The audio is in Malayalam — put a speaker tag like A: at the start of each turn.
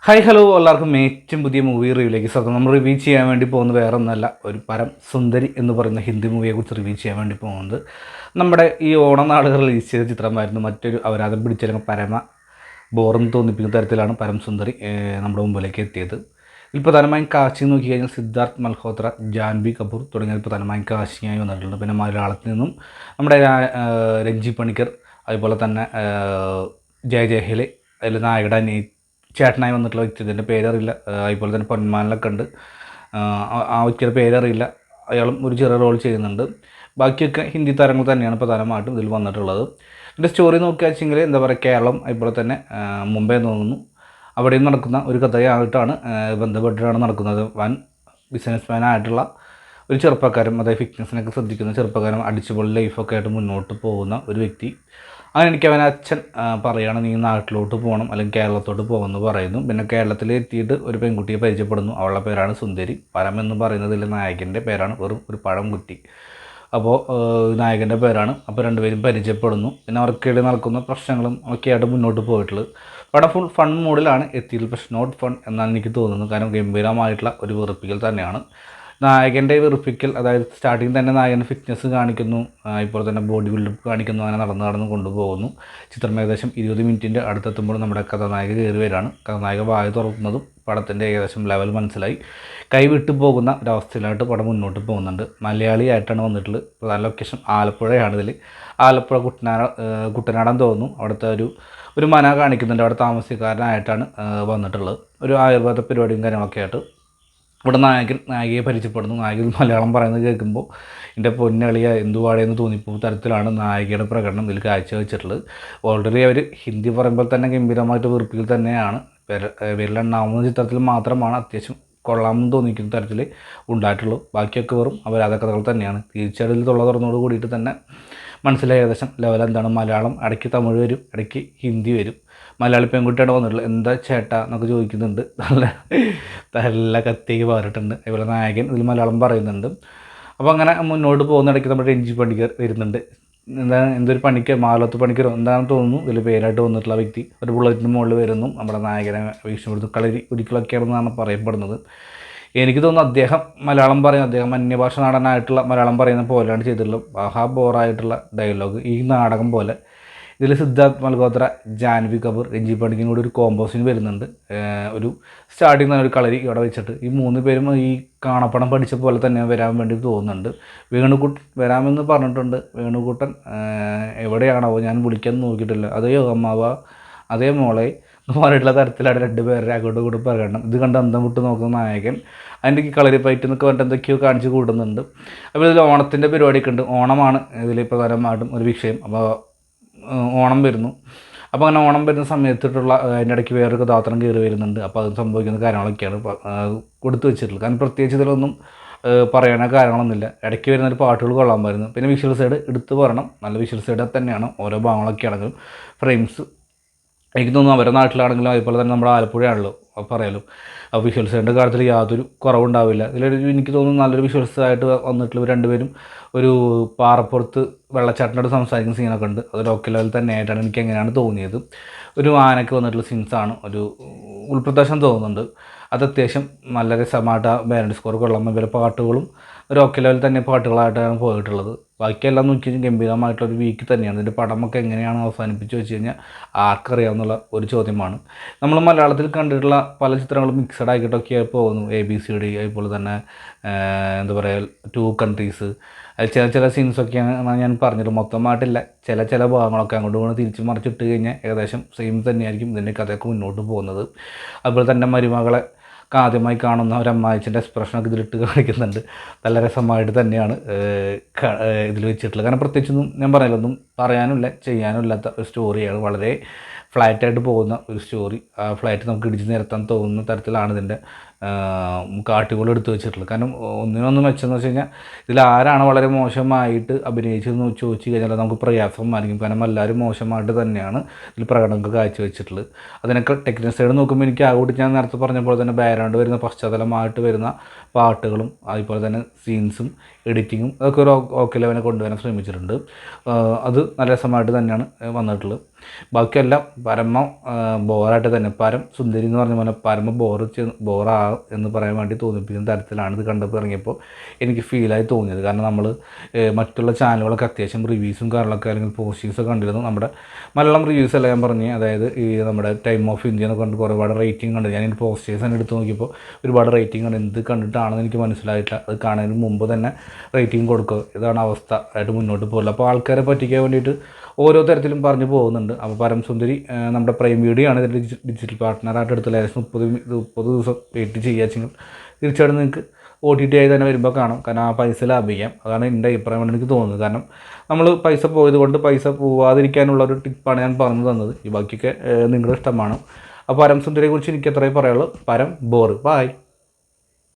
A: ഹായ് ഹലോ എല്ലാവർക്കും ഏറ്റവും പുതിയ മൂവി റിവ്യൂയിലേക്ക് സ്വാഗതം. നമ്മൾ റിവ്യൂ ചെയ്യാൻ വേണ്ടി പോകുന്നത് വേറെ ഒന്നല്ല, ഒരു പരം സുന്ദരി എന്ന് പറയുന്ന ഹിന്ദി മൂവിയെക്കുറിച്ച് റിവ്യൂ ചെയ്യാൻ വേണ്ടി പോകുന്നത് നമ്മുടെ ഈ ഓണനാളുകൾ റിലീസ് ചെയ്ത ചിത്രമായിരുന്നു. മറ്റൊരു അപരാധം പിടിച്ചില്ലെങ്കിൽ പരമ ബോറെന്ന് തോന്നിപ്പിക്കുന്ന തരത്തിലാണ് പരം സുന്ദരി നമ്മുടെ മുമ്പിലേക്ക് എത്തിയത്. ഇതിൽ പ്രധാനമായും കാസ്റ്റിംഗ് നോക്കി കഴിഞ്ഞാൽ സിദ്ധാർത്ഥ് മൽഹോത്ര, ജാൻവി കപൂർ തുടങ്ങിയ പ്രധാനമായും കാസ്റ്റിംഗായി വന്നിട്ടുണ്ട്. പിന്നെ മലയാളത്തിൽ നിന്നും നമ്മുടെ രഞ്ജി പണിക്കർ, അതുപോലെ തന്നെ ജയഹലെ, അതിൽ നായകയുടെ ചേട്ടനായി വന്നിട്ടുള്ള വ്യക്തി, ഇതിൻ്റെ പേരറിയില്ല. അതുപോലെ തന്നെ പൊന്മാനിലൊക്കെ ഉണ്ട്, ആ വ്യക്തിയുടെ പേരറിയില്ല. അയാളും ഒരു ചെറിയ റോൾ ചെയ്യുന്നുണ്ട്. ബാക്കിയൊക്കെ ഹിന്ദി താരങ്ങൾ തന്നെയാണ് പ്രധാനമായിട്ടും ഇതിൽ വന്നിട്ടുള്ളത്. ഇതിൻ്റെ സ്റ്റോറി നോക്കുക വെച്ചെങ്കിൽ എന്താ പറയുക, കേരളം അതുപോലെ തന്നെ മുംബൈ തോന്നുന്നു, അവിടെയും നടക്കുന്ന ഒരു കഥയായിട്ടാണ് ബന്ധപ്പെട്ടിട്ടാണ് നടക്കുന്നത്. വൻ ബിസിനസ്മാനായിട്ടുള്ള ഒരു ചെറുപ്പക്കാരൻ, അതായത് ഫിറ്റ്നസ്സിനൊക്കെ ശ്രദ്ധിക്കുന്ന ചെറുപ്പക്കാരൻ, അടിച്ചുപൊളി ലൈഫൊക്കെ ആയിട്ട് മുന്നോട്ട് പോകുന്ന ഒരു വ്യക്തി. അങ്ങനെ എനിക്ക് അവൻ അച്ഛൻ പറയുകയാണ്, നീ നാട്ടിലോട്ട് പോകണം അല്ലെങ്കിൽ കേരളത്തോട്ട് പോകുമെന്ന് പറയുന്നു. പിന്നെ കേരളത്തിൽ എത്തിയിട്ട് ഒരു പെൺകുട്ടിയെ പരിചയപ്പെടുന്നു. അവളുടെ പേരാണ് സുന്ദരി. പരം എന്ന് പറയുന്നതിൽ നായകൻ്റെ പേരാണ്, വെറും ഒരു പഴം കുട്ടി. അപ്പോൾ നായകൻ്റെ പേരാണ്. അപ്പോൾ രണ്ടുപേരും പരിചയപ്പെടുന്നു. പിന്നെ അവർക്കിടയിൽ നടക്കുന്ന പ്രശ്നങ്ങളും ഒക്കെയായിട്ട് മുന്നോട്ട് പോയിട്ടുള്ളത്. അവിടെ ഫുൾ ഫൺ മോഡിലാണ് എത്തിയത്. പക്ഷേ നോട്ട് ഫൺ എന്നാണ് എനിക്ക് തോന്നുന്നത്. കാരണം ഗംഭീരമായിട്ടുള്ള ഒരു വെറുപ്പിക്കൽ തന്നെയാണ് നായകൻ്റെ വെറുപ്പിക്കൽ. അതായത് സ്റ്റാർട്ടിങ് തന്നെ നായകൻ ഫിറ്റ്നസ് കാണിക്കുന്നു, ഇപ്പോൾ തന്നെ ബോഡി ബിൽഡപ്പ് കാണിക്കുന്നു. അങ്ങനെ നടന്ന് കൊണ്ടുപോകുന്നു. ചിത്രം ഏകദേശം 20 മിനിറ്റിൻ്റെ അടുത്തെത്തുമ്പോൾ നമ്മുടെ കഥാനായിക കയറി വരികയാണ്. കഥാനായിക വായ തുറക്കുന്നതും പടത്തിൻ്റെ ഏകദേശം ലെവൽ മനസ്സിലായി. കൈവിട്ടു പോകുന്ന ഒരവസ്ഥയിലായിട്ട് പടം മുന്നോട്ട് പോകുന്നുണ്ട്. മലയാളിയായിട്ടാണ് വന്നിട്ടുള്ളത്. പ്രധാന ലൊക്കേഷൻ ആലപ്പുഴയാണ്. ഇതിൽ ആലപ്പുഴ കുട്ടനാടൻ തോന്നുന്നു. അവിടുത്തെ ഒരു മന കാണിക്കുന്നുണ്ട്. അവിടെ താമസക്കാരനായിട്ടാണ് വന്നിട്ടുള്ളത്. ഒരു ആയുർവേദ പരിപാടിയും കാര്യങ്ങളൊക്കെ ആയിട്ട് ഇവിടെ നായികയെ പരിചയപ്പെടുന്നു. നായിക മലയാളം പറയുന്നത് കേൾക്കുമ്പോൾ എൻ്റെ പൊന്നളിയ എന്തുവാടെയെന്ന് തോന്നിപ്പോകുന്ന തരത്തിലാണ് നായികയുടെ പ്രകടനം ഇതിൽ കാഴ്ചവെച്ചിട്ടുള്ളത്. ഓൾറെഡി അവർ ഹിന്ദി പറയുമ്പോൾ തന്നെ ഗംഭീരമായിട്ട് വെറുപ്പിക്കൽ തന്നെയാണ്. വിരലെണ്ണാവുന്ന ചിത്രത്തിൽ മാത്രമാണ് അത്യാവശ്യം കൊള്ളാമെന്ന് തോന്നിക്കുന്ന തരത്തിൽ ഉണ്ടായിട്ടുള്ളൂ. ബാക്കിയൊക്കെ വെറും അപരാധ കഥകൾ തന്നെയാണ്. തീർച്ചയായിട്ടും തൊള്ള തുറന്നോട് കൂടിയിട്ട് തന്നെ മനസ്സിലായ ഏകദേശം ലെവൽ എന്താണ്. മലയാളം ഇടയ്ക്ക് തമിഴ് വരും, ഇടയ്ക്ക് ഹിന്ദി വരും. മലയാളി പെൺകുട്ടിയാണ് വന്നിട്ടുള്ളത്. എന്താ ചേട്ടാ എന്നൊക്കെ ചോദിക്കുന്നുണ്ട്. നല്ല കത്തിക്ക് പറഞ്ഞിട്ടുണ്ട്. അതുപോലെ നായകൻ ഇതിൽ മലയാളം പറയുന്നുണ്ട്. അപ്പോൾ അങ്ങനെ മുന്നോട്ട് പോകുന്ന ഇടയ്ക്ക് നമ്മുടെ രഞ്ജി പണിക്കർ വരുന്നുണ്ട്. എന്തൊരു പണിക്കർ, മാലത്ത് പണിക്കരോ എന്താണെന്ന് തോന്നുന്നു ഇതിൽ പേരായിട്ട് വന്നിട്ടുള്ള വ്യക്തി. ഒരു ബുള്ളറ്റിന് മുകളിൽ വരുന്നു. നമ്മുടെ നായകനെ വീക്ഷണപ്പെടുത്തും. കളരി ഒരിക്കലൊക്കെയാണെന്നാണ് പറയപ്പെടുന്നത്. എനിക്ക് തോന്നുന്നു അദ്ദേഹം മലയാളം പറയുന്ന, അദ്ദേഹം അന്യഭാഷ നടനായിട്ടുള്ള മലയാളം പറയുന്ന പോലെയാണ് ചെയ്തിട്ടുള്ളത്. മഹാ ബോറായിട്ടുള്ള ഡയലോഗ്. ഈ നാടകം പോലെ ഇതിൽ സിദ്ധാർത്ഥ് മൽഹോത്ര, ജാൻവി കപൂർ, രഞ്ജി പണിക്കും കൂടി ഒരു കോമ്പോസിന് വരുന്നുണ്ട്. ഒരു സ്റ്റാർട്ടിങ് തന്നെ ഒരു കളരി ഇവിടെ വെച്ചിട്ട് ഈ 3 പേരും ഈ കാണപ്പടം പഠിച്ച പോലെ തന്നെ വരാൻ വേണ്ടി തോന്നുന്നുണ്ട്. വേണുകുട്ടൻ വരാമെന്ന് പറഞ്ഞിട്ടുണ്ട്. വേണുകുട്ടൻ എവിടെയാണോ, ഞാൻ വിളിക്കാൻ നോക്കിയിട്ടില്ല. അതെയോ അമ്മാവ, അതേ മോളെ എന്ന് പറഞ്ഞിട്ടുള്ള തരത്തിലാണ് 2 പേരുടെ അങ്ങോട്ടും ഇങ്ങോട്ടും പ്രകടനം. ഇത് കണ്ട് അന്തം വിട്ട് നോക്കുന്ന നായകൻ അതിൻ്റെ കളരി ഫൈറ്റ് എന്നൊക്കെ പറഞ്ഞിട്ട് എന്തൊക്കെയോ കാണിച്ച് കൂടുന്നുണ്ട്. അപ്പോൾ ഇതിൽ ഓണത്തിൻ്റെ പരിപാടിയൊക്കെ ഉണ്ട്. ഓണമാണ് ഇതിൽ പ്രധാനമായിട്ടും ഒരു വിഷയം. അപ്പോൾ ഓണം വരുന്നു. അപ്പോൾ അങ്ങനെ ഓണം വരുന്ന സമയത്തിട്ടുള്ള അതിൻ്റെ ഇടയ്ക്ക് വേറൊരു കഥാപാത്രം കയറി വരുന്നുണ്ട്. അപ്പോൾ അത് സംഭവിക്കുന്ന കാര്യങ്ങളൊക്കെയാണ് കൊടുത്തു വെച്ചിട്ടുള്ളത്. കാരണം പ്രത്യേകിച്ച് ഇതിലൊന്നും പറയാനോ കാര്യങ്ങളൊന്നുമില്ല. ഇടയ്ക്ക് വരുന്നൊരു പാട്ടുകൾ കൊള്ളാൻ വരുന്നു. പിന്നെ വിഷ്വൽ സൈഡ് എടുത്ത് പറയണം. നല്ല വിഷ്വൽ സൈഡ് തന്നെയാണ്. ഓരോ ഭാഗങ്ങളൊക്കെ ആണെങ്കിലും ഫ്രെയിംസ് എനിക്ക് തോന്നുന്നു അവരുടെ നാട്ടിലാണെങ്കിലും അതുപോലെ തന്നെ നമ്മുടെ ആലപ്പുഴയാണല്ലോ, പറയാലോ. അപ്പോൾ വിഷ്വൽസിൻ്റെ കാര്യത്തിൽ യാതൊരു കുറവുണ്ടാവില്ല. ഇതിലൊരു എനിക്ക് തോന്നുന്നു നല്ലൊരു വിഷ്വൽസ് ആയിട്ട് വന്നിട്ടുള്ള രണ്ടുപേരും ഒരു പാറപ്പുറത്ത് വെള്ളച്ചാട്ടനോട് സംസാരിക്കുന്ന സീനൊക്കെ ഉണ്ട്. അത് ലോക്കൽ ലെവൽ തന്നെയായിട്ടാണ് എനിക്ക് എങ്ങനെയാണ് തോന്നിയത്. ഒരു ആനയ്ക്ക് വന്നിട്ടുള്ള സീൻസാണ്, ഒരു ഉൾപ്രദേശം തോന്നുന്നുണ്ട്. അത് അത്യാവശ്യം നല്ല രസമായിട്ട് ബാലൻസ് സ്കോർ കൊള്ളാൻ ഇവരെ പാട്ടുകളും ഒരു ഓക്കെ ലെവൽ തന്നെ പാട്ടുകളായിട്ടാണ് പോയിട്ടുള്ളത്. ബാക്കിയെല്ലാം നോക്കി ഗംഭീരമായിട്ടുള്ളൊരു വീക്ക് തന്നെയാണ്. ഇതിൻ്റെ പടമൊക്കെ എങ്ങനെയാണ് അവസാനിപ്പിച്ച് വെച്ച് കഴിഞ്ഞാൽ ആർക്കറിയാമെന്നുള്ള ഒരു ചോദ്യമാണ്. നമ്മൾ മലയാളത്തിൽ കണ്ടിട്ടുള്ള പല ചിത്രങ്ങളും മിക്സഡ് ആക്കിയിട്ടൊക്കെ പോകുന്നു. ABCD, അതുപോലെ തന്നെ എന്താ പറയുക 2 കൺട്രീസ്, ചില സീൻസൊക്കെയാണ് ഞാൻ പറഞ്ഞത്. മൊത്തമായിട്ടില്ല, ചില ഭാഗങ്ങളൊക്കെ അങ്ങോട്ട് കൊണ്ട് തിരിച്ച് മറിച്ചിട്ട് കഴിഞ്ഞാൽ ഏകദേശം സെയിം തന്നെയായിരിക്കും ഇതിൻ്റെ കഥയൊക്കെ മുന്നോട്ട് പോകുന്നത്. അതുപോലെ തന്നെ മരുമകളെ ആദ്യമായി കാണുന്ന ഒരു അമ്മായിച്ചൻ്റെ എക്സ്പ്രഷനൊക്കെ ഇതിലിട്ട് കാണിക്കുന്നുണ്ട്. നല്ല രസമായിട്ട് തന്നെയാണ് ഇതിൽ വെച്ചിട്ടുള്ളത്. കാരണം പ്രത്യേകിച്ചൊന്നും ഞാൻ പറയില്ലൊന്നും പറയാനുമില്ല ചെയ്യാനും ഇല്ലാത്ത ഒരു സ്റ്റോറിയാണ്. വളരെ ഫ്ലാറ്റായിട്ട് പോകുന്ന ഒരു സ്റ്റോറി. ആ ഫ്ലാറ്റ് നമുക്ക് ഇടിച്ച് നിരത്താൻ തോന്നുന്ന തരത്തിലാണ് ഇതിൻ്റെ കാട്ടുകൾ എടുത്തു വെച്ചിട്ടുള്ളത്. കാരണം ഒന്നിനൊന്നും മെച്ചമെന്ന് വെച്ച് കഴിഞ്ഞാൽ ഇതിൽ ആരാണ് വളരെ മോശമായിട്ട് അഭിനയിച്ചതെന്ന് ചോദിച്ചു കഴിഞ്ഞാൽ നമുക്ക് പ്രയാസമായിരിക്കും. കാരണം എല്ലാവരും മോശമായിട്ട് തന്നെയാണ് ഇതിൽ പ്രകടനമൊക്കെ കാഴ്ചവെച്ചിട്ടുള്ളത്. അതിനൊക്കെ ടെക്നിക്കൽ സൈഡ് നോക്കുമ്പോൾ എനിക്ക് ആകൂടി ഞാൻ നേരത്തെ പറഞ്ഞ പോലെ തന്നെ ബാക്ക്ഗ്രൗണ്ട് വരുന്ന പശ്ചാത്തലമായിട്ട് വരുന്ന പാട്ടുകളും അതുപോലെ തന്നെ സീൻസും എഡിറ്റിങ്ങും അതൊക്കെ ഒരു ഓക്കെ ലെവലിനെ കൊണ്ടുവരാൻ ശ്രമിച്ചിട്ടുണ്ട്. അത് നല്ല രസമായിട്ട് തന്നെയാണ് വന്നിട്ടുള്ളത്. ബാക്കിയെല്ലാം പരമ ബോറായിട്ട് തന്നെ പരം സുന്ദരി എന്ന് പറഞ്ഞ പോലെ പരമ ബോറാകും എന്ന് പറയാൻ വേണ്ടി തോന്നിപ്പിക്കുന്ന തരത്തിലാണ് ഇത് കണ്ടപ്പോൾ ഇറങ്ങിയപ്പോൾ എനിക്ക് ഫീലായി തോന്നിയത്. കാരണം നമ്മൾ മറ്റുള്ള ചാനലുകളൊക്കെ അത്യാവശ്യം റിവ്യൂസും കാര്യങ്ങളൊക്കെ അല്ലെങ്കിൽ പോസിറ്റീവ്സൊക്കെ കണ്ടിരുന്നു. നമ്മുടെ മലയാളം റിവ്യൂസ് എല്ലാം ഞാൻ പറഞ്ഞ്, അതായത് ഈ നമ്മുടെ ടൈം ഓഫ് ഇന്ത്യ എന്നൊക്കെ കണ്ട് ഒരുപാട് റേറ്റിംഗ് കണ്ട് ഞാൻ ഇതിൻ്റെ പോസിറ്റീവ്സ് തന്നെ എടുത്ത് നോക്കിയപ്പോൾ ഒരുപാട് റേറ്റിംഗ് കണ്ട് എന്ത് കണ്ടിട്ടാണെന്ന് എനിക്ക് മനസ്സിലായിട്ടില്ല. അത് കാണുന്നതിന് മുമ്പ് തന്നെ റേറ്റിംഗ് കൊടുക്കുക, ഇതാണ് അവസ്ഥ ആയിട്ട് മുന്നോട്ട് പോകില്ല. അപ്പോൾ ആൾക്കാരെ പറ്റിക്കാൻ വേണ്ടിയിട്ട് ഓരോ തരത്തിലും പറഞ്ഞു പോകുന്നുണ്ട്. അപ്പോൾ പരം സുന്ദരി നമ്മുടെ പ്രൈം വീഡിയോ ആണ് ഇതിൻ്റെ ഡിജിറ്റൽ പാർട്ട്ണറായിട്ട് എടുത്തുള്ള ഏകദേശം 30 ദിവസം വെയിറ്റ് ചെയ്യുക. തീർച്ചയായിട്ടും നിങ്ങൾക്ക് OTT ആയി തന്നെ വരുമ്പോൾ കാണാം. കാരണം ആ പൈസ ലാഭിക്കാം. അതാണ് എൻ്റെ അഭിപ്രായം കൊണ്ട് എനിക്ക് തോന്നുന്നത്. കാരണം നമ്മൾ പൈസ പോയത് കൊണ്ട് പൈസ പോവാതിരിക്കാനുള്ള ഒരു ടിപ്പാണ് ഞാൻ പറഞ്ഞു തന്നത്. ഈ ബാക്കിയൊക്കെ നിങ്ങളുടെ ഇഷ്ടമാണ്. അപ്പോൾ പരം സുന്ദരിയെക്കുറിച്ച് എനിക്ക് എത്രയും പറയുള്ളൂ. പരം ബോറ്. ബായ്.